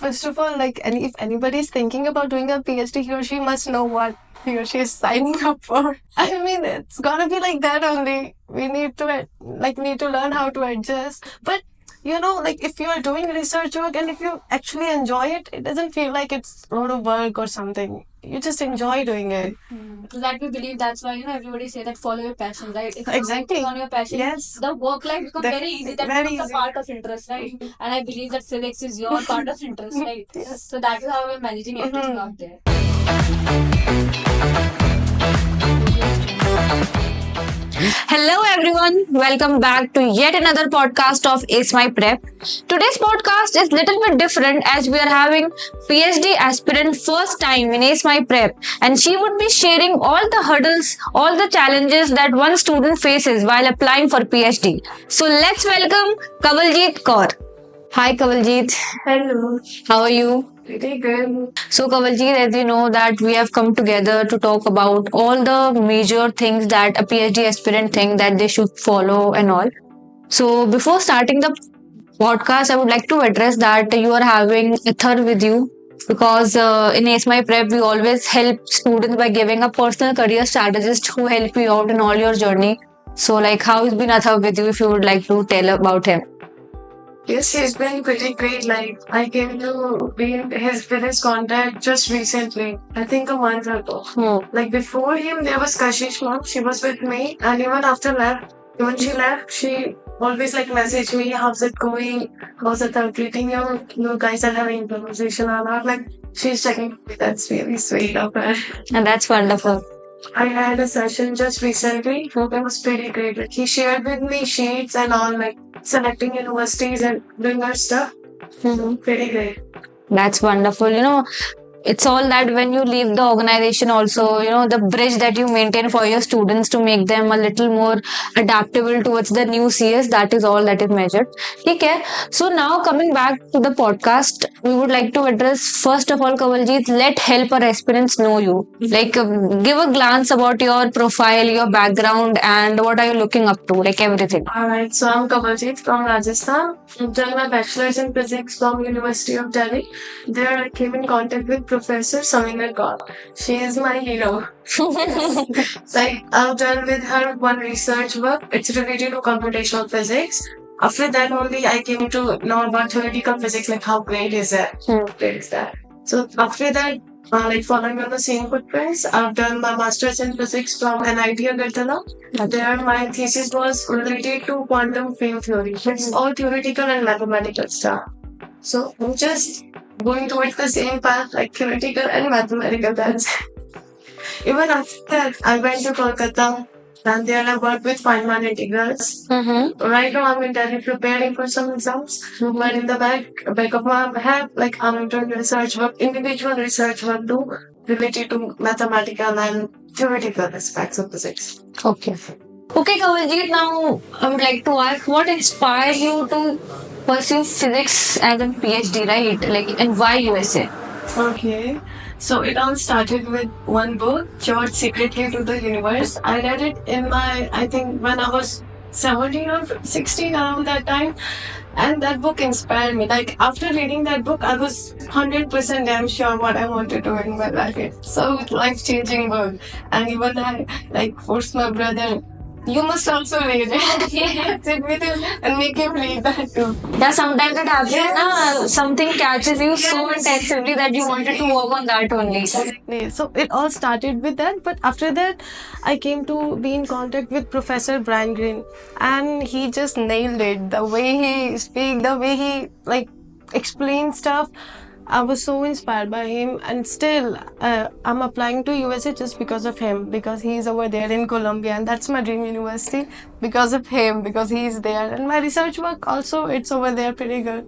first of all, like, if anybody is thinking about doing a PhD, he or she must know what he or she is signing up for. I mean, it's gonna be like that only. We need to learn how to adjust. But like if you are doing research work and if you actually enjoy it, it doesn't feel like it's a lot of work or something. You just enjoy doing it. So that we believe that's why everybody say that follow your passion, right? If you're Exactly. working on your passion, Yes. the work life becomes very easy. That Very becomes easy. a part of interest, right? And I believe that physics is your part of interest, right? Yes. So that is how we're managing everything out there. Hello everyone, welcome back to yet another podcast of Ace My Prep. Today's podcast is little bit different as we are having PhD aspirant first time in Ace My Prep, and she would be sharing all the hurdles, all the challenges that one student faces while applying for PhD. So let's welcome Kawaljeet Kaur. Hi Kawaljeet. Hello. How are you? Pretty good. So, Kawaljeet, as you know, that we have come together to talk about all the major things that a PhD aspirant think that they should follow and all. So, before starting the podcast, I would like to address that you are having Ethar with you because in Ace My Prep, we always help students by giving a personal career strategist who help you out in all your journey. So, like, how has been Athar with you if you would like to tell about him? Yes, he's been pretty great. Like, I came to be in his contact just recently. I think a month ago. Like, before him, there was Kashish mom. She was with me. And even after that, when she left, she always like messaged me, how's it going? How's it treating you? You guys are having conversation or not? Like, she's checking me. That's really sweet of her. And that's wonderful. I had a session just recently. It was pretty great. Like, he shared with me sheets and all, like selecting universities and doing our stuff. Pretty great. That's wonderful. It's all that when you leave the organization also, the bridge that you maintain for your students to make them a little more adaptable towards the new CS, that is all that is measured. Okay. So now coming back to the podcast, we would like to address first of all, Kawaljeet, let help our aspirants know you. Like give a glance about your profile, your background, and what are you looking up to, like everything. Alright, so I'm Kawaljeet from Rajasthan. I've done my bachelor's in physics from University of Delhi. There I came in contact with Professor Samina Kaur. She is my hero. Like, I've done with her one research work. It's related to computational physics. After that only I came to know about theoretical physics, like how great is that? How great is that? So after that, like following on the same footprints, I've done my master's in physics from NIT Agartala. There my thesis was related to quantum field theory. It's all theoretical and mathematical stuff. So I'm just going towards the same path, like theoretical and mathematical. That's even after that, I went to Kolkata and there I worked with Feynman integrals. Right now I'm in Delhi preparing for some exams. But in the back of my head, like I'm doing research work, individual research work too, related to mathematical and theoretical aspects of physics. Okay. Okay, Kawaljeet, now I would like to ask what inspired you to pursue physics as a PhD, right? Like, and why USA? Okay. So it all started with one book, George Secretly to the Universe. I read it in I think when I was 17 or 16 around that time. And that book inspired me. Like after reading that book, I was 100% damn sure what I want to do in my life. It's so life-changing book. And even I forced my brother, you must also read it. Sit with him and make him read that too. Yeah, sometimes it happens. Yes. Something catches you so intensively that you wanted to work on that only. Exactly. So it all started with that, but after that, I came to be in contact with Professor Brian Greene, and he just nailed it. The way he speaks, the way he explains stuff. I was so inspired by him, and still I'm applying to USA just because of him, because he's over there in Columbia, and that's my dream university because of him, because he's there. And my research work also, it's over there pretty good.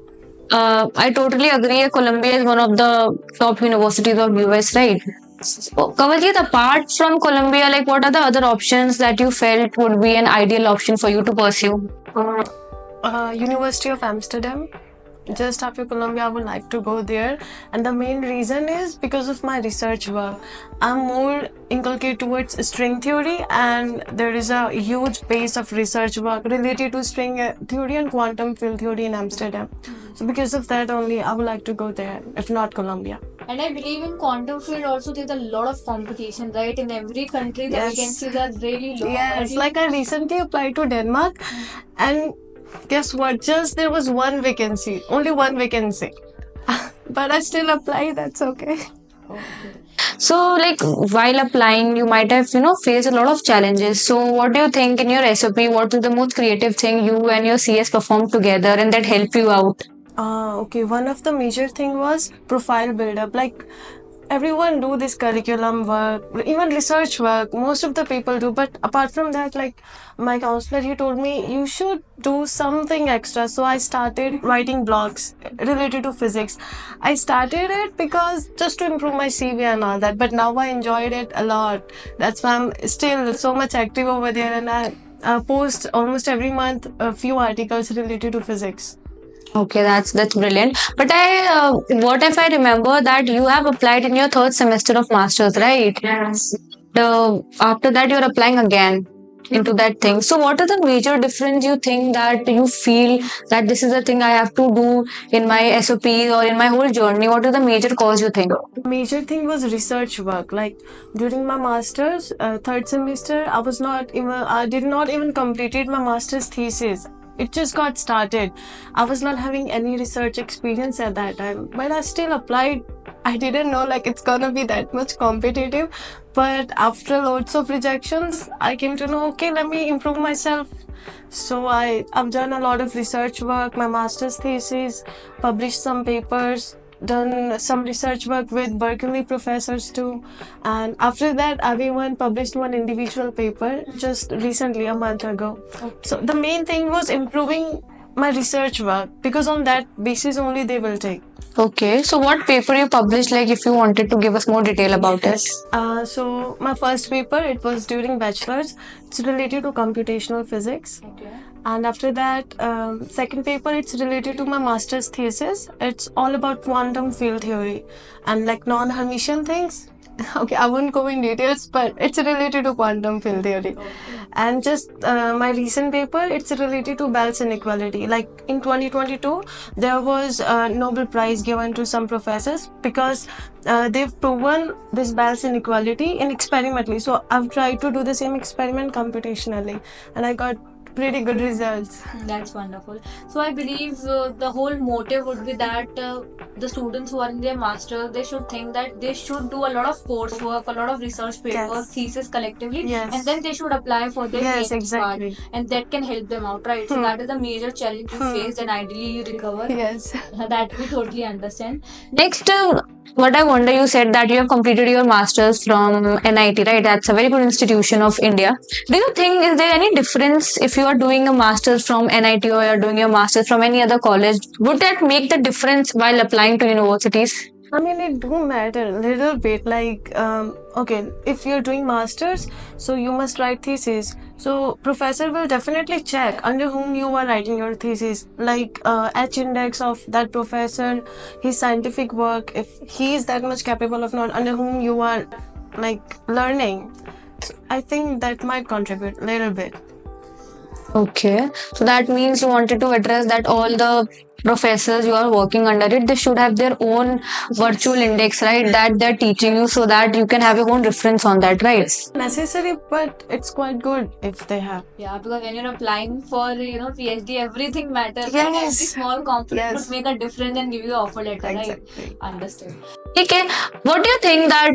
I totally agree. Columbia is one of the top universities of US, right? So, Kawaljeet, apart from Columbia, like what are the other options that you felt would be an ideal option for you to pursue? University of Amsterdam. just after Columbia, I would like to go there. And the main reason is because of my research work. I'm more inculcated towards string theory, and there is a huge base of research work related to string theory and quantum field theory in Amsterdam. So because of that only, I would like to go there, if not Columbia. And I believe in quantum field also there's a lot of competition, right? In every country, the Yes. vacancies are really low. Yes, like I recently applied to Denmark, and guess what? Just there was one vacancy, only one vacancy. But I still applied, that's okay. So, like while applying, you might have faced a lot of challenges. So, what do you think in your SOP? What is the most creative thing you and your CS performed together, and that helped you out? Okay, one of the major thing was profile build-up. Like everyone do this curriculum work, even research work, most of the people do, but apart from that, like my counselor, he told me you should do something extra. So I started writing blogs related to physics. I started it because just to improve my CV and all that, but now I enjoyed it a lot. That's why I'm still so much active over there, and I post almost every month a few articles related to physics. Okay, that's brilliant. But what if I remember that you have applied in your third semester of masters, right? Yes. After that, you're applying again into that thing. So, what is the major difference you think that you feel that this is the thing I have to do in my SOP or in my whole journey? What is the major cause you think? Major thing was research work. Like during my masters, third semester, I did not even completed my master's thesis. It just got started. I was not having any research experience at that time, but I still applied. I didn't know like it's gonna be that much competitive, but after loads of rejections, I came to know, okay, let me improve myself. So I've done a lot of research work, my master's thesis, published some papers, done some research work with Berkeley professors too. And after that, I've even published one individual paper just recently, a month ago. So the main thing was improving my research work, because on that basis only they will take. Okay, so what paper you published? Like, if you wanted to give us more detail about it. So my first paper, it was during bachelor's. It's related to computational physics. Okay. And after that, second paper, it's related to my master's thesis. It's all about quantum field theory and like non-Hermitian things. Okay, I won't go in details, but it's related to quantum field theory. And just my recent paper, it's related to Bell's inequality. Like in 2022, there was a Nobel Prize given to some professors because they've proven this Bell's inequality in experimentally. So I've tried to do the same experiment computationally, and I got pretty good results. That's wonderful. So I believe the whole motive would be that the students who are in their master, they should think that they should do a lot of coursework, a lot of research papers, Yes. thesis collectively, Yes. and then they should apply for their Yes, PhD exactly. part, and that can help them out, right? So that is the major challenge you faced, and ideally you recover. Yes. That we totally understand. Next, what I wonder, you said that you have completed your masters from NIT, right? That's a very good institution of India. Do you think is there any difference if you are doing a masters from NIT or you are doing your masters from any other college? Would that make the difference while applying to universities? I mean, it do matter a little bit. Like, okay, if you're doing masters, so you must write thesis. So professor will definitely check under whom you are writing your thesis, like H index of that professor, his scientific work, if he is that much capable of not under whom you are like learning. So I think that might contribute a little bit. Okay, so that means you wanted to address that all the professors you are working under it, they should have their own virtual index, right? That they're teaching you so that you can have your own reference on that, right? Necessary, but it's quite good if they have. Yeah, because when you're applying for PhD, everything matters. Yes. Every small component Yes. would make a difference and give you an offer letter, Exactly. right? Understood. Okay, what do you think that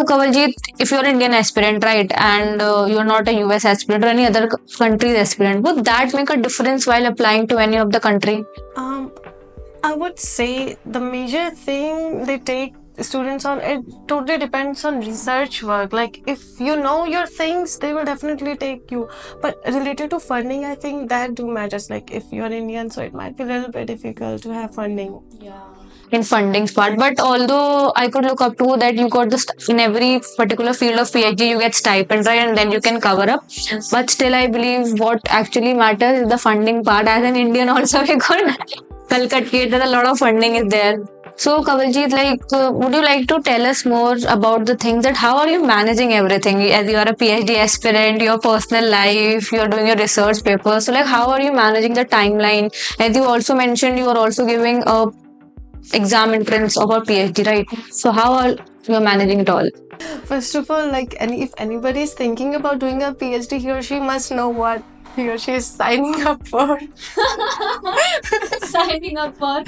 Kawaljeet, if you're an Indian aspirant, right, and you're not a US aspirant or any other country's aspirant, would that make a difference while applying to any of the country? I would say the major thing they take students on, it totally depends on research work. Like if you know your things, they will definitely take you. But related to funding, I think that do matters. Like if you're Indian, so it might be a little bit difficult to have funding. Yeah. In fundings part, but although I could look up to that you got in every particular field of PhD you get stipend, right, and then you can cover up. But still I believe what actually matters is the funding part. As an Indian also we got Calcutta, that a lot of funding is there. So, Kawaljeet, would you like to tell us more about the things that how are you managing everything? As you are a PhD aspirant, your personal life, you're doing your research paper. So, like, how are you managing the timeline? As you also mentioned, you are also giving a exam entrance of a PhD, right? So, how are you managing it all? First of all, if anybody is thinking about doing a PhD, he or she must know what he or she is signing up for. Signing up for.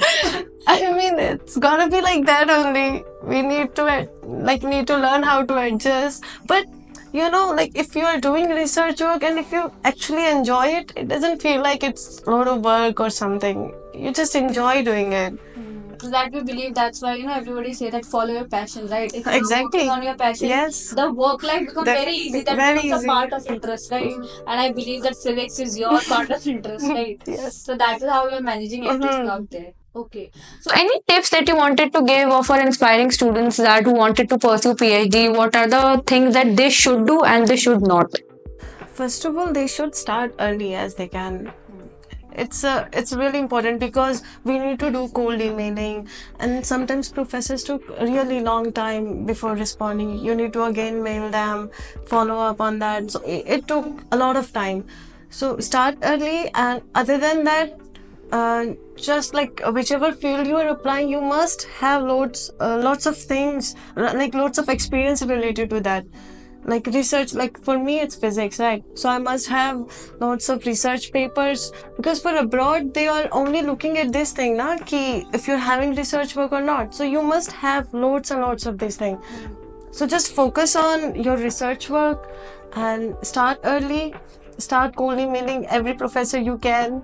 I mean, it's gotta be like that only. We need to learn how to adjust. But if you are doing research work and if you actually enjoy it, it doesn't feel like it's a lot of work or something. You just enjoy doing it. So that we believe, that's why everybody say that follow your passion, right? If you're Exactly. working on your passion, Yes. the work life becomes That- very easy. That very becomes easy. a part of interest, right? And I believe that civics is your part of interest, right? Yes. So that is how you're managing everything Mhm. out there. Okay. So any tips that you wanted to give for inspiring students that who wanted to pursue PhD? What are the things that they should do and they should not? First of all, they should start early as they can. It's really important because we need to do cold emailing, and sometimes professors took a really long time before responding. You need to again mail them, follow up on that. So it took a lot of time. So start early, and other than that, just like whichever field you are applying, you must have lots of things, like lots of experience related to that. Like research, like for me it's physics, right? So I must have lots of research papers, because for abroad they are only looking at this thing, na, ki if you're having research work or not. So you must have lots and lots of this thing. So just focus on your research work and start early. Start cold emailing every professor you can.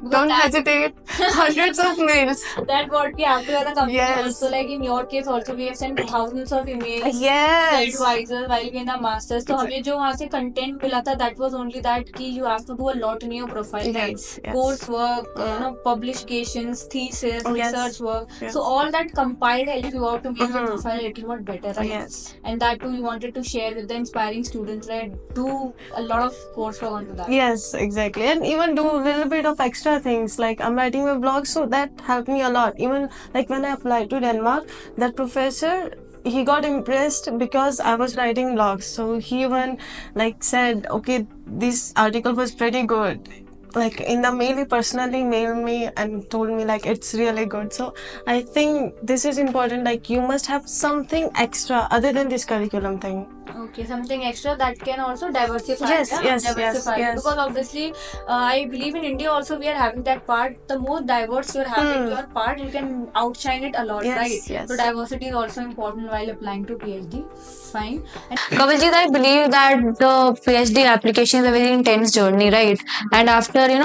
Don't hesitate. Hundreds of mails. That what we have to as a company. Yes. Also, like in your case, also we have sent thousands of emails. Yes. The advisors while we in the masters. So हमें जो वहाँ से content मिला था, that was only that कि you have to do a lot in your profile, right? Yes, yes. Course work, publications, thesis, Yes. research work. Yes. So all that compiled help you out to make your Mhm. profile a little more better, right? Yes. And that too you wanted to share with the inspiring students, right? Do a lot of coursework onto that. Yes, exactly. And even do a little bit of extra things. Like I'm writing a blog, so that helped me a lot. Even like when I applied to Denmark, that professor, he got impressed because I was writing blogs. So he even like said, okay, this article was pretty good. Like in the mail, he personally mailed me and told me like it's really good. So I think this is important. Like you must have something extra other than this curriculum thing. Okay, something extra that can also diversify. Yes, yeah? yes, Diversify. yes. Because obviously, I believe in India also we are having that part. The more diverse you're having your part, you can outshine it a lot, Yes, right? yes. So diversity is also important while applying to PhD. Fine. Kavaljit, I believe that the PhD application is a very intense journey, right? And after, in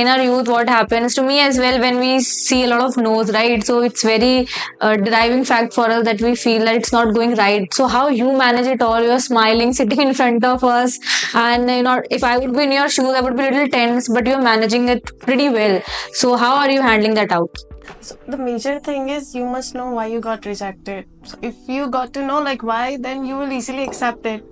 our youth, what happens to me as well when we see a lot of no's, right? So it's very driving fact for us that we feel that it's not going right. So how you manage it all? You're smiling, sitting in front of us, and if I would be in your shoes, I would be a little tense, but you're managing it pretty well. So how are you handling that out? So the major thing is you must know why you got rejected. So if you got to know like why, then you will easily accept it.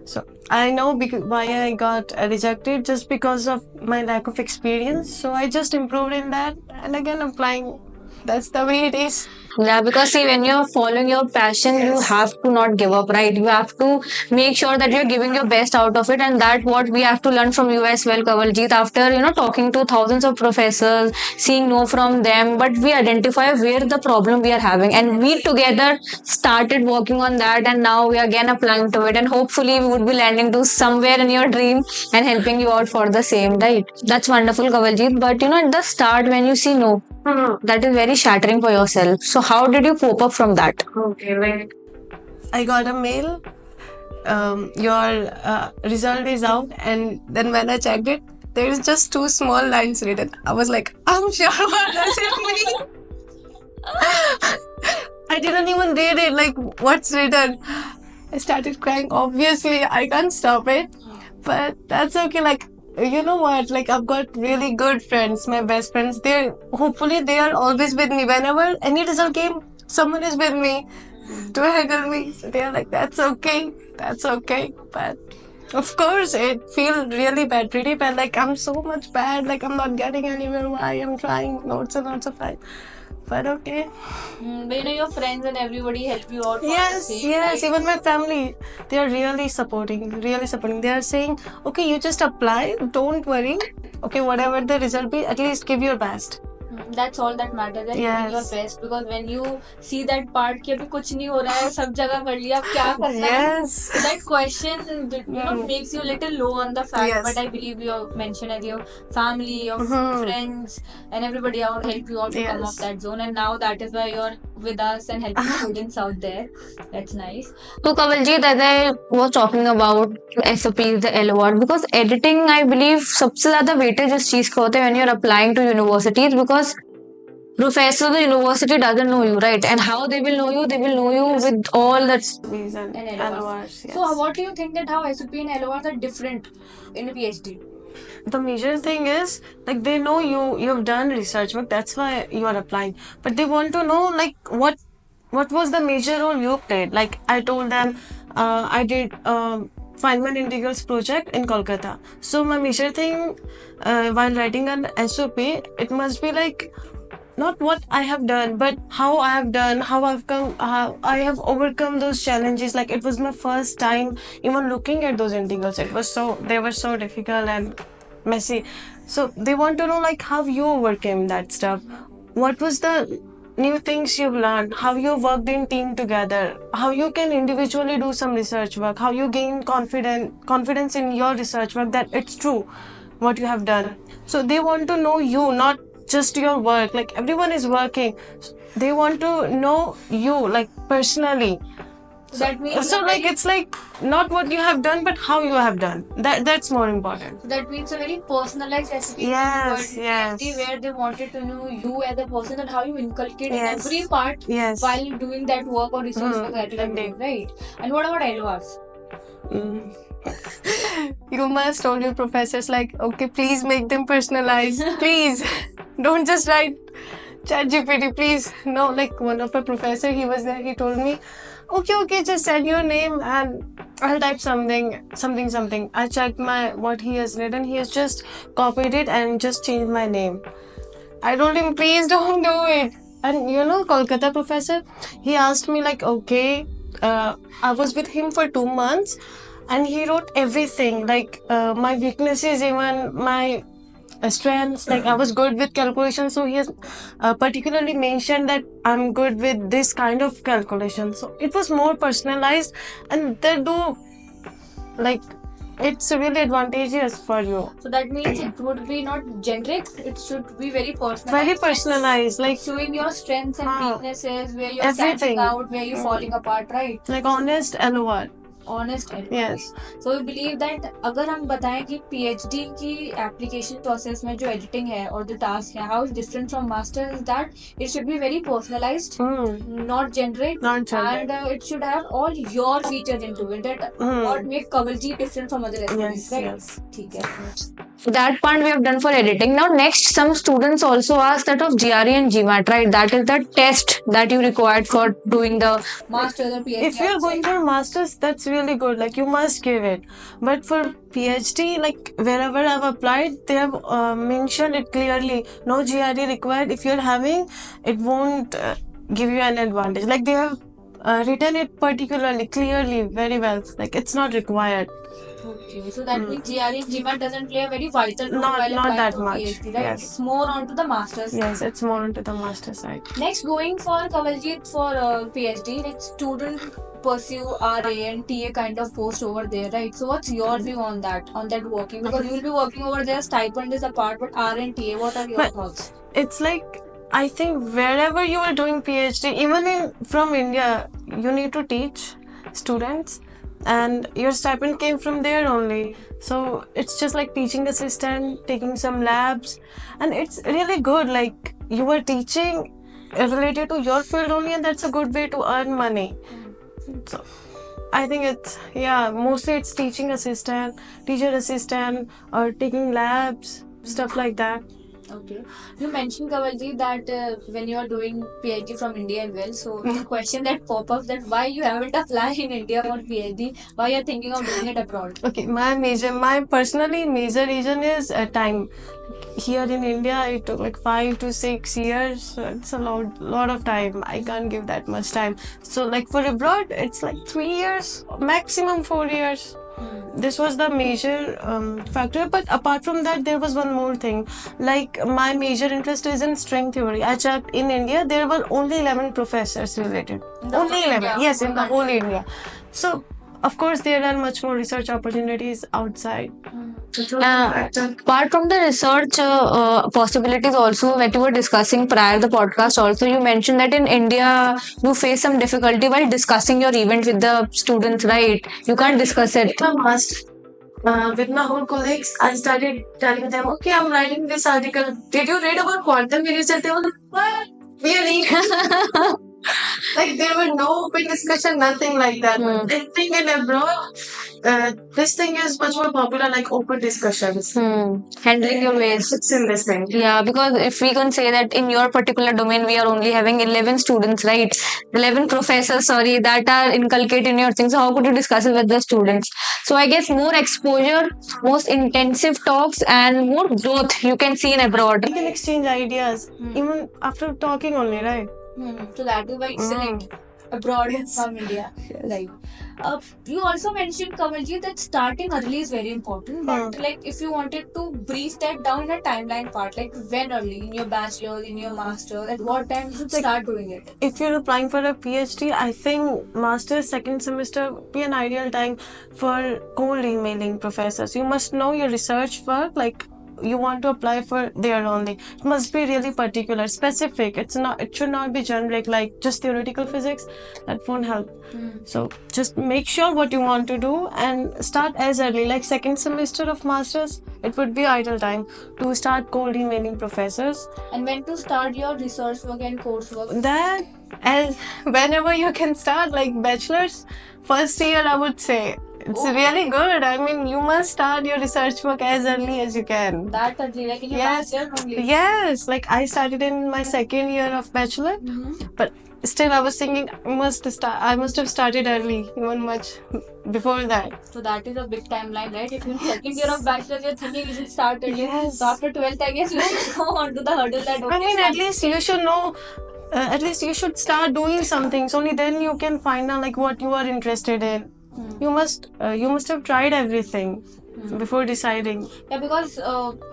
So I know why I got rejected, just because of my lack of experience. So I just improved in that, and again applying. That's the way it is. Yeah, because see, when you're following your passion, you have to not give up, right? You have to make sure that you're giving your best out of it, and that's what we have to learn from you as well, Kawaljeet. After talking to thousands of professors, seeing no from them, but we identify where the problem we are having, and we together started working on that, and now we are again applying to it, and hopefully we would be landing to somewhere in your dream and helping you out for the same, right? That's wonderful, Kawaljeet. But at the start, when you see no, that is very shattering for yourself. So how did you cope up from that? Okay, like I got a mail. Your result is out, and then when I checked it, there is just 2 small lines written. I was like, I'm sure what does it mean? I didn't even read it. Like, what's written? I started crying. Obviously, I can't stop it, but that's okay. Like, you know what? Like, I've got really good friends, my best friends. Hopefully they are always with me. Whenever any result came, someone is with me to handle me. So they're like, that's okay. But Of course, it feels really bad, pretty bad. Like I'm so much bad. Like I'm not getting anywhere. Why I'm trying lots and lots of time. But okay. But your friends and everybody help you out. For Yes, the same, yes. right? Even my family, they are really supporting. Really supporting. They are saying, okay, you just apply. Don't worry. Okay, whatever the result be, at least give your best. That's all that matters, that Yes. doing your best, because when you see that part कि अभी कुछ नहीं हो रहा है, सब जगह कर लिया, अब क्या करना है? Yes. So that question, makes you a little low on the fact. Yes. But I believe you mentioned that your family, your friends, and everybody out help you out to come Yes. off that zone. And now that is why you're with us and helping students out there. That's nice. So Kavaljit, as I was talking about SOPs, the LOR, because editing, I believe, सबसे ज़्यादा weightage इस चीज़ का होता है when you're applying to universities, because professor, the university doesn't know you, right? And how they will know you? They will know you with all that And and LORs. Yes. So, what do you think that how SOP and LORs are different in a PhD? The major thing is like they know you've done research work, that's why you are applying, but they want to know like what was the major role you played. Like I told them I did Feynman integrals project in Kolkata, so my major thing while writing an SOP, it must be like not what I have done, but how I have done, how I have overcome those challenges. Like it was my first time even looking at those integrals. They were so difficult and messy. So they want to know like how you overcame that stuff. What was the new things you've learned, how you worked in team together, how you can individually do some research work, how you gain confidence in your research work that it's true what you have done. So they want to know you, not just your work. Like everyone is working, they want to know you like personally. That means So like it's like not what you have done but how you have done, that's more important. that means a very personalized recipe. Yes, yes. Where they wanted to know you as a person and how you inculcate in Yes. every part Yes. while doing that work or research work that you are doing, Indeed. right? And what about LORs? You must told your professors like, okay, please make them personalized. Please. Don't just write ChatGPT, please. No, like one of my professor, he was there, he told me, okay, just send your name and I'll type something. I checked what he has written. He has just copied it and just changed my name. I told him, please don't do it. And Kolkata professor, he asked me like, okay, I was with him for 2 months and he wrote everything, like my weaknesses, even my strengths. Like I was good with calculation, so he has particularly mentioned that I'm good with this kind of calculation. So it was more personalized, and they do like it's really advantageous for you. So that means it would be not generic, it should be very personalized. Very personalized, like showing your strengths and weaknesses, where you're everything. standing out, where you're falling apart, right? Like honest LOR. Honest LOR. Yes. So you believe that अगर हम बताएं कि PhD की application process में जो editing है और the task है, how it's different from master is that it should be very personalized, not generic, and it should have all your features into it. That what make Kavaljit different from other recipes, right? Yes. ठीक है. That part we have done for editing. Now next, some students also ask that of GRE and GMAT, right? That is the test that you required for doing the master's or PhD. If you're going for masters, that's really good. Like you must give it. But for PhD, like wherever I've applied, they have mentioned it clearly. No GRE required. If you're having, it won't give you an advantage. Like they have written it particularly, clearly, very well. Like it's not required. Okay, so that means GRE and GMAT doesn't play a very vital role while Not applying that for much. PhD, right? Yes. It's more onto the masters. Yes, it's more onto the master side. Next, going for Kavaljit for PhD, like student pursue RA and TA kind of post over there, right? So what's your view on that working? Because you will be working over there, stipend is apart, but R and TA, what are your thoughts? It's like, I think wherever you are doing PhD, even from India, you need to teach students, and your stipend came from there only. So it's just like teaching assistant, taking some labs, and it's really good. Like you are teaching related to your field only, and that's a good way to earn money. So I think mostly it's teaching assistant, teacher assistant, or taking labs, stuff like that. Okay. You mentioned, Kavalji, that when you are doing PhD from India as well, so the question that pop up that why you haven't applied in India for PhD, why you're thinking of doing it abroad? Okay, my personally major reason is time. Here in India, it took like 5 to 6 years. So it's a lot of time. I can't give that much time. So like for abroad, it's like 3 years, maximum 4 years. This was the major factor. But apart from that, there was one more thing. Like my major interest is in string theory. I checked in India, there were only 11 professors related. The Only whole 11. India, Yes, in the whole whole India. So of course, there are much more research opportunities outside. Apart from the research possibilities also that you were discussing prior the podcast also, you mentioned that in India you face some difficulty while discussing your event with the students, right? You can't discuss it. I must. With my whole colleagues, I started telling them, okay, I'm writing this article. Did you read about quantum research? They were like, what? Really? Like there were no open discussion, nothing like that. I think in abroad, this thing is much more popular, like open discussions. Handling your waste. It's in this thing. Yeah, because if we can say that in your particular domain, we are only having 11 students, right? 11 professors, sorry, that are inculcated in your things. So how could you discuss it with the students? So I guess more exposure, most intensive talks, and more growth you can see in abroad. We can exchange ideas even after talking only, right? So that is why excellent abroad from India. Right. You also mentioned, Kamalji, that starting early is very important. But like, if you wanted to brief that down in a timeline part, like when early in your bachelor, in your master, at what time you should start doing it? If you're applying for a PhD, I think master's second semester would be an ideal time for cold emailing professors. You must know your research work, like you want to apply for there only. It must be really particular, specific. It should not be generic, like just theoretical physics. That won't help. So just make sure what you want to do and start as early, like second semester of masters. It would be ideal time to start cold emailing professors. And when to start your research work and coursework? That as whenever you can start, like bachelor's first year, I would say it's really good. I mean, you must start your research work as early as you can. That early, like in your Yes. master's only. Yes, like I started in my second year of bachelor, but still I was thinking I must have started early, even much before that. So that is a big timeline, right? If in second year of bachelor you're thinking you should start early. Yes. So after 12th, I guess you should go on to the hurdle that okay, I mean, start- at least you should know. At least you should start doing some things. Only then you can find out like what you are interested in. You must have tried everything before deciding. Yeah, because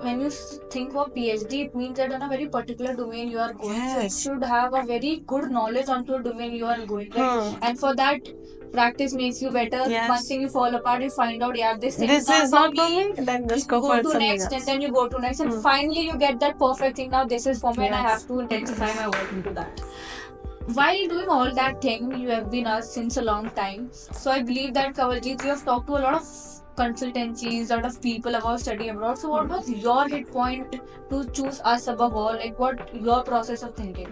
when you think of PhD, it means that on a very particular domain you are going. Yes. So you should have a very good knowledge onto a domain you are going. Right? And for that, practice makes you better. Yes. Once thing you fall apart, you find out, yeah, this thing This is not for me. Then just go for to something next, else. and then you go to next, and finally you get that perfect thing. Now this is for me, and I have to intensify my work into that. While doing all that thing, you have been us since a long time. So I believe that Kawaljit, you have talked to a lot of consultancies, a lot of people about studying abroad. So what was your hit point to choose us above all? Like what your process of thinking?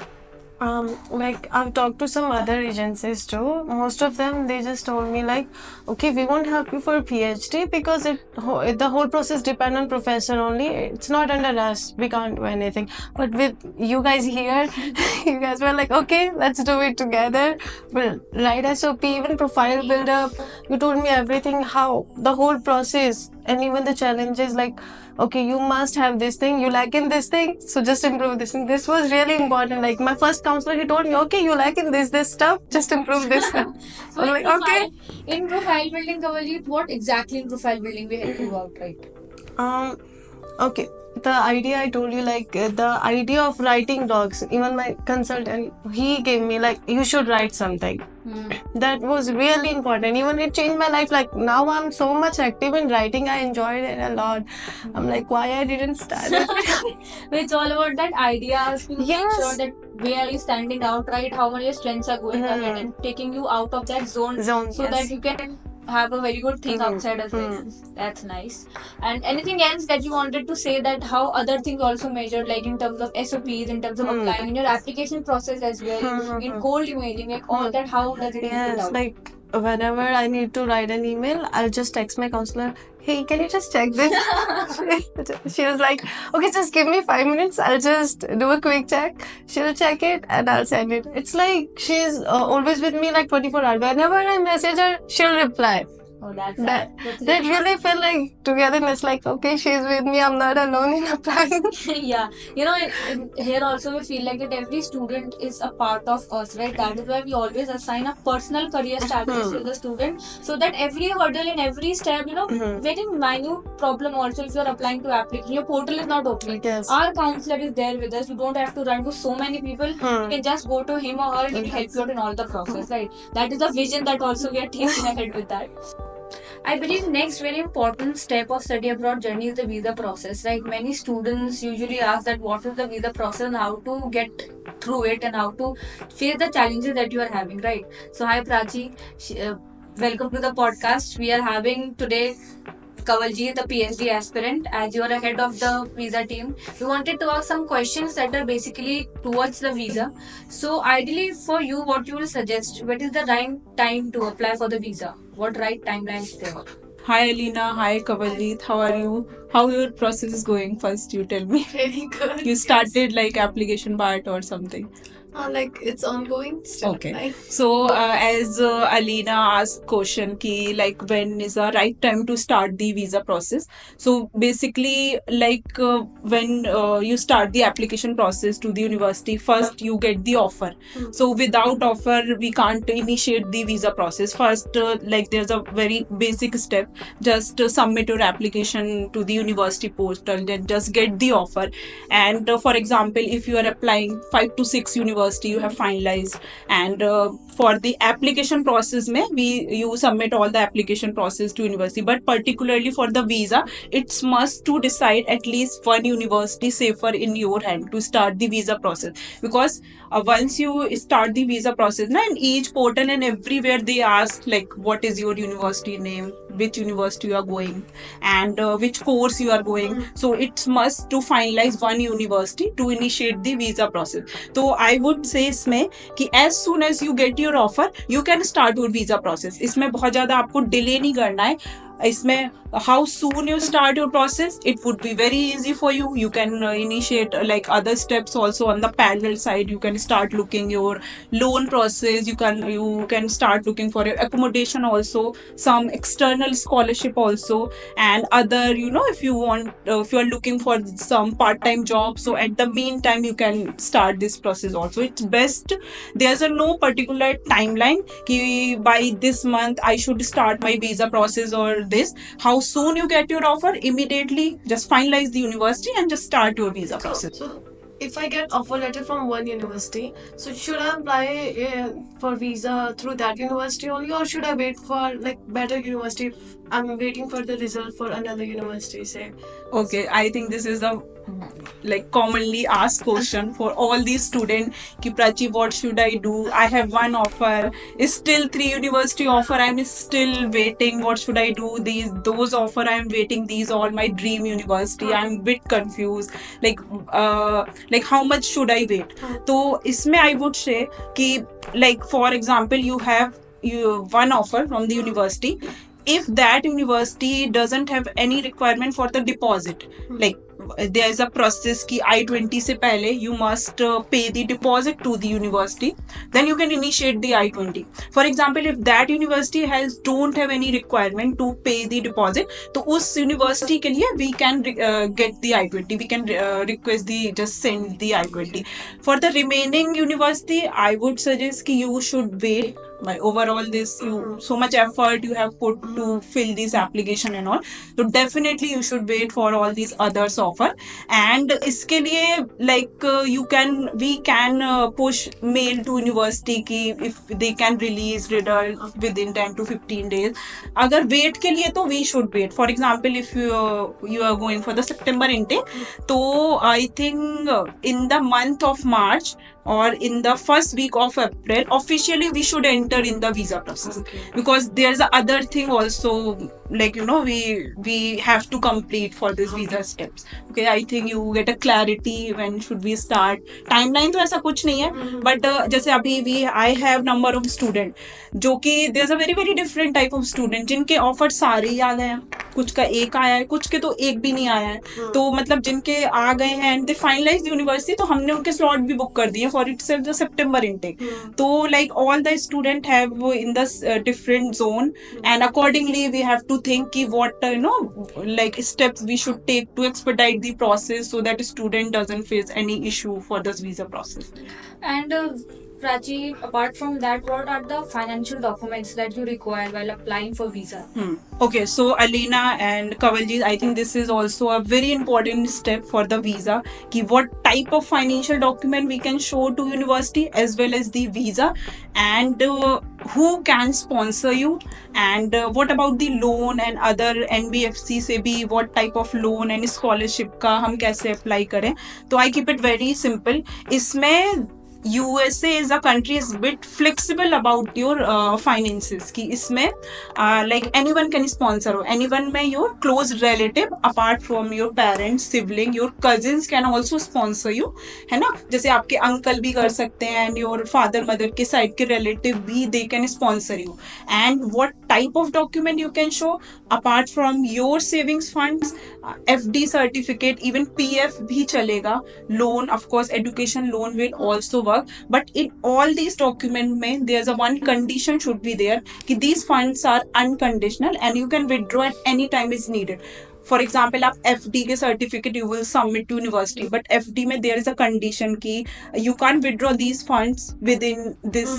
Like I've talked to some other agencies too. Most of them, they just told me like, okay, we won't help you for a PhD because the whole process depends on professor only. It's not under us. We can't do anything. But with you guys here, you guys were like, okay, let's do it together. We'll write SOP, even profile build up. You told me everything, how the whole process, and even the challenges, like, okay, you must have this thing, you lack in this thing, so just improve this thing. This was really important. Like my first counselor, he told me, okay, you lack in this stuff, just improve this stuff. So I'm like, okay. In profile building, Kawaljit, what exactly in profile building we help you out, right? Okay. The idea I told you, like the idea of writing blogs, even my consultant, he gave me like, you should write something. That was really important. Even it changed my life. Like now I'm so much active in writing. I enjoyed it a lot. I'm like, why I didn't start it? It's all about that ideas to Yes. make sure that where are you standing out, right? How many strengths are going ahead and taking you out of that zone so Yes. that you can have a very good thing outside as well. That's nice. And anything else that you wanted to say, that how other things also measured, like in terms of SOPs, in terms of applying in your application process as well, in cold emailing, like all that, how does it input Yes, out? like whenever I need to write an email, I'll just text my counselor, hey, can you just check this? She was like, okay, just give me 5 minutes. I'll just do a quick check. She'll check it and I'll send it. It's like she's always with me like 24 hours. Whenever I message her, she'll reply. Oh, that's That really felt like togetherness. Like, okay, she's with me. I'm not alone in a plan. Yeah, you know, here also we feel like that every student is a part of us, right? That is why we always assign a personal career strategy to the student, so that every hurdle in every step, you know, very minute problem also, if you're applying to application, your portal is not opening. Yes. Our counselor is there with us. You don't have to run to so many people. You can just go to him or her and he will help you out in all the process, right? That is the vision that also we are taking ahead with that. I believe next very important step of study abroad journey is the visa process. Right? Many students usually ask that what is the visa process and how to get through it and how to face the challenges that you are having. Right? So hi Prachi, welcome to the podcast. We are having today Kawalji, the PhD aspirant, as you are ahead of the visa team. We wanted to ask some questions that are basically towards the visa. So, ideally, for you, what you will suggest? What is the right time to apply for the visa? What right timeline is there? Hi Alina, hi Kavaljit, how are you? How your process is going? First, you tell me. Very good. You started like application part or something. Like it's ongoing still. Okay. Right? So as Alina asked question ki like when is the right time to start the visa process. So basically like when you start the application process to the university, first you get the offer. So without offer we can't initiate the visa process. First like there's a very basic step. Just submit your application to the university portal, then just get the offer. And for example, if you are applying 5 to 6 university you have finalized, and for the application process mein you submit all the application process to university, but particularly for the visa it's must to decide at least one university safer in your hand to start the visa process, because once you start the visa process na, in each portal and everywhere they ask like what is your university name, which university you are going, and which course you are going. So it's must to finalize one university to initiate the visa process. So I would say इसमें कि as soon as you get your offer you can start your visa process. इसमें बहुत ज़्यादा आपको delay नहीं करना है. इसमें how soon you start your process, it would be very easy for you. You can initiate like other steps also on the parallel side. You can start looking your loan process. You can start looking for your accommodation also, some external scholarship also, and other, you know, if you want if you are looking for some part-time job, so at the meantime you can start this process also. It's best, there's a no particular timeline ki by this month I should start my visa process or this. How soon you get your offer, immediately just finalize the university and just start your visa process. So if I get offer letter from one university, so should I apply for visa through that university only, or should I wait for like better university if I'm waiting for the result for another university, say? Okay, I think this is the like commonly asked question for all these students ki Prachi, what should I do? I have one offer, is still 3 university offer, I'm still waiting, what should I do? Those offer I'm waiting, these all my dream university, I'm bit confused, like how much should I wait? So isme I would say ki like for example you have one offer from the university. If that university doesn't have any requirement for the deposit, like there is a process ki I-20 se pehle you must pay the deposit to the university, then you can initiate the I-20. For example, if that university don't have any requirement to pay the deposit, to us university ke liye we can get the I-20, we can request the just send the I-20. For the remaining university, I would suggest ki you should wait. By overall this you so much effort you have put to fill this application and all, so definitely you should wait for all these others offer. And iske liye like we can push mail to university ki if they can release result within 10 to 15 days. Agar wait ke liye to we should wait. For example, if you are going for the September intake, so I think in the month of March or in the first week of April, officially we should enter in the visa process. Okay. Because there's a other thing also, like we have to complete for this visa steps. Okay, I think you get a clarity when should we start. Timeline तो ऐसा कुछ नहीं है, but जैसे अभी I have number of student जो कि there's a very very different type of student जिनके ऑफर सारे ही आ गए हैं, कुछ का एक आया है, कुछ के तो एक भी नहीं आया है. तो मतलब जिनके आ गए हैं एंड दे फाइनलाइज यूनिवर्सिटी, तो हमने उनके स्लॉट भी बुक कर दिए for it's the September intake. तो like all the student have in the different zone, and accordingly we have to think कि what like steps we should take to expedite the process so that student doesn't face any issue for this visa process. And Prachi, apart from that, what are the financial documents that you require while applying for visa? Okay, so Alina and Kavalji, I think this is also a very important step for the visa. Ki what type of financial document we can show to university as well as the visa, and who can sponsor you, and what about the loan and other NBFC से भी what type of loan and scholarship का हम कैसे apply करें. तो I keep it very simple. इसमें USA is a country is bit flexible about your finances कि इसमें like anyone can sponsor हो, anyone में your close relative apart from your parents, sibling, your cousins can also sponsor you, है ना. जैसे आपके uncle भी कर सकते हैं and your father mother के side के relative भी they can sponsor you. And what type of document you can show apart from your savings funds, FD certificate, even PF भी चलेगा, loan of course education loan will also work, but in all these document में there's a one condition should be there कि these funds are unconditional and you can withdraw at any time is needed. For example, आप FD के certificate you will submit to university, but FD में there is a condition कि you can't withdraw these funds within this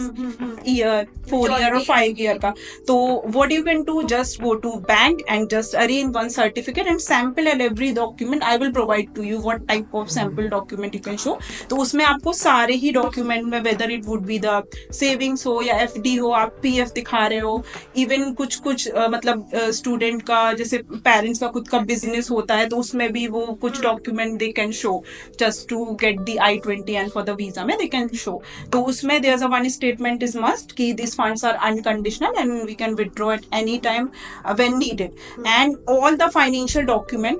year, 4 year or 5 year का. तो what you can do, just go to bank and just arrange one certificate and sample and every document I will provide to you what type of sample document you can show. तो उसमें आपको सारे ही document में whether it would be the savings हो या FD हो, आप PF दिखा रहे हो, even कुछ मतलब student का जैसे parents का खुद का बिजनेस होता है तो उसमें भी वो कुछ document they can show just to get the I-20 and for the visa में दे कैन शो. तो उसमें there is a one statement is must कि this funds are unconditional and we can withdraw at any time when needed. And all the financial document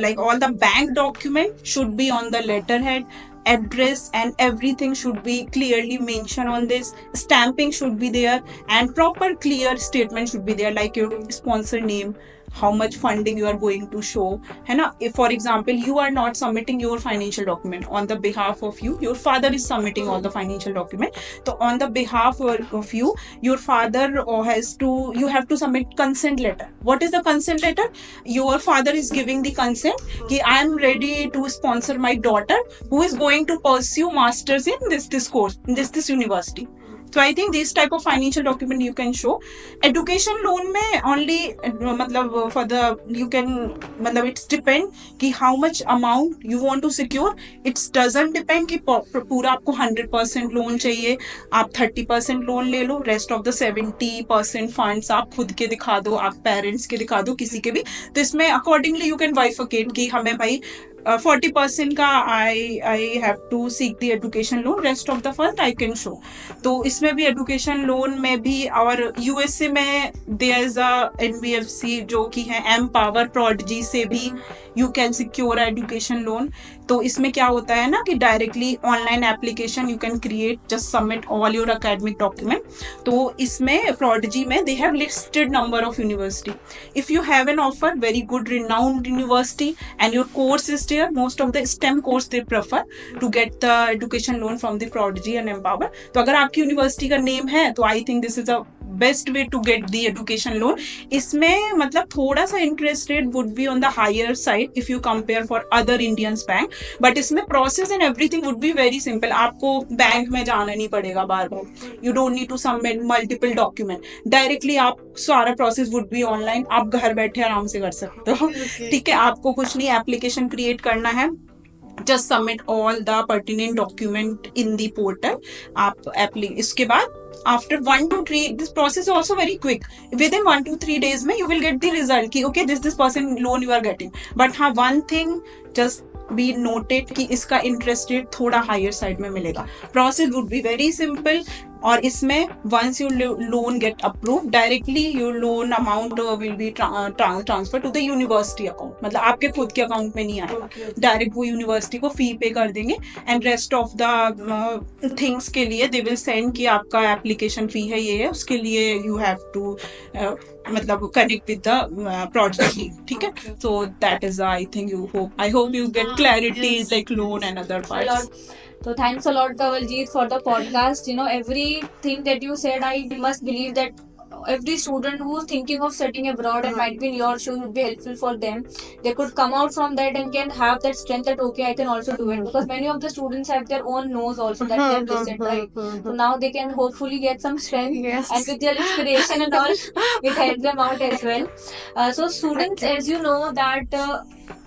like all the bank document should be on the letterhead, address and everything should be clearly mentioned on this. Stamping should be there and proper clear statement should be there, like your sponsor name, how much funding you are going to show, है ना. If for example you are not submitting your financial document on the behalf of you, your father is submitting all the financial document, so on the behalf of you, your father you have to submit consent letter. What is the consent letter? Your father is giving the consent कि I am ready to sponsor my daughter who is going to pursue masters in this course in this university. So I think this type of financial document you can show. Education loan में only मतलब for the you can मतलब it's depend कि how much amount you want to secure. It doesn't depend कि पूरा आपको 100% loan चाहिए, आप 30% loan ले लो, rest of the 70% funds आप खुद के दिखा दो, आप पेरेंट्स के दिखा दो, किसी के भी. तो इसमें accordingly you can bifurcate कि हमें भाई 40% का I have to seek the education loan, rest of the fund I can show. तो इसमें भी education loan में भी और USA में there is a NBFC जो कि है Empower Prodigy से भी you can secure education loan. तो इसमें क्या होता है ना कि directly online application you can create, just submit all your academic document. तो इसमें Prodigy में they have listed number of university. If you have an offer very good renowned university and your course is there, most of the STEM course they prefer to get the education loan from the Prodigy and Empower. तो अगर आपकी university का name है तो I think this is a best way to get the education loan. इसमें मतलब थोड़ा सा interest rate would be on the higher side if you compare for other Indians bank, but इसमें process and everything would be very simple. आपको bank में जाना नहीं पड़ेगा बार बार. You don't need to submit multiple document. Directly आप सारा process would be online. आप घर बैठे आराम से कर सकते हो. ठीक है, आपको कुछ नहीं application create करना है. Just submit all the pertinent document in the portal. आप इसके बाद after 1 to 3, this process is also very quick. Within 1 to 3 days में you will get the result कि okay this person loan you are getting. But हाँ one thing, just be noted कि इसका interest rate थोड़ा higher side में मिलेगा. Process would be very simple. और इसमें once you loan get approved, directly your loan amount will be transfer to the university account. मतलब आपके खुद के अकाउंट में नहीं आएगा, डायरेक्ट वो यूनिवर्सिटी को फी पे कर देंगे. And rest of the things के लिए दे विल सेंड कि आपका एप्लीकेशन फी है ये है, उसके लिए यू हैव टू मतलब कनेक्ट विद द प्रोजेक्ट. ठीक है. So that is I think I hope you get clarity like loan and other parts. So thanks a lot, Kawaljeet, for the podcast. You know, everything that you said, I must believe that every student who's thinking of studying abroad and might be in your shoes would be helpful for them. They could come out from that and can have that strength that okay, I can also do it, because many of the students have their own nose also that they have listed, right? So now they can hopefully get some strength, Yes. and with their inspiration and all, it helps them out as well. So students, as you know that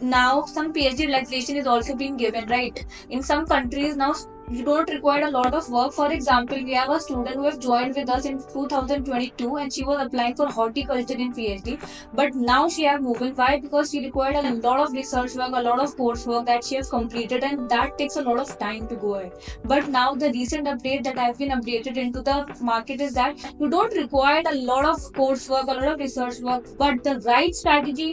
now some PhD relaxation is also being given, right? In some countries now you don't require a lot of work. For example, we have a student who have joined with us in 2022 and she was applying for horticulture in PhD, but now she have moved. Why? Because she required a lot of research work, a lot of coursework that she has completed, and that takes a lot of time to go ahead. But now the recent update that have been updated into the market is that you don't require a lot of coursework, a lot of research work, but the right strategy,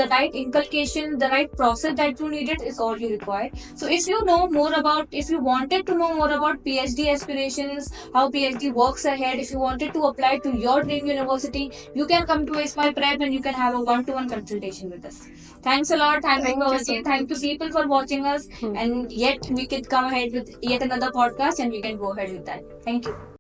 the right inculcation, the right process that you needed is all you require. So if you know more about, if you wanted to know more about PhD aspirations, how PhD works ahead, if you wanted to apply to your dream university, you can come to Smile Prep and you can have a one-to-one consultation with us. Thanks a lot. Thank you, Kawaljeet. Thank you, people, for watching us. And yet we can come ahead with yet another podcast and we can go ahead with that. Thank you.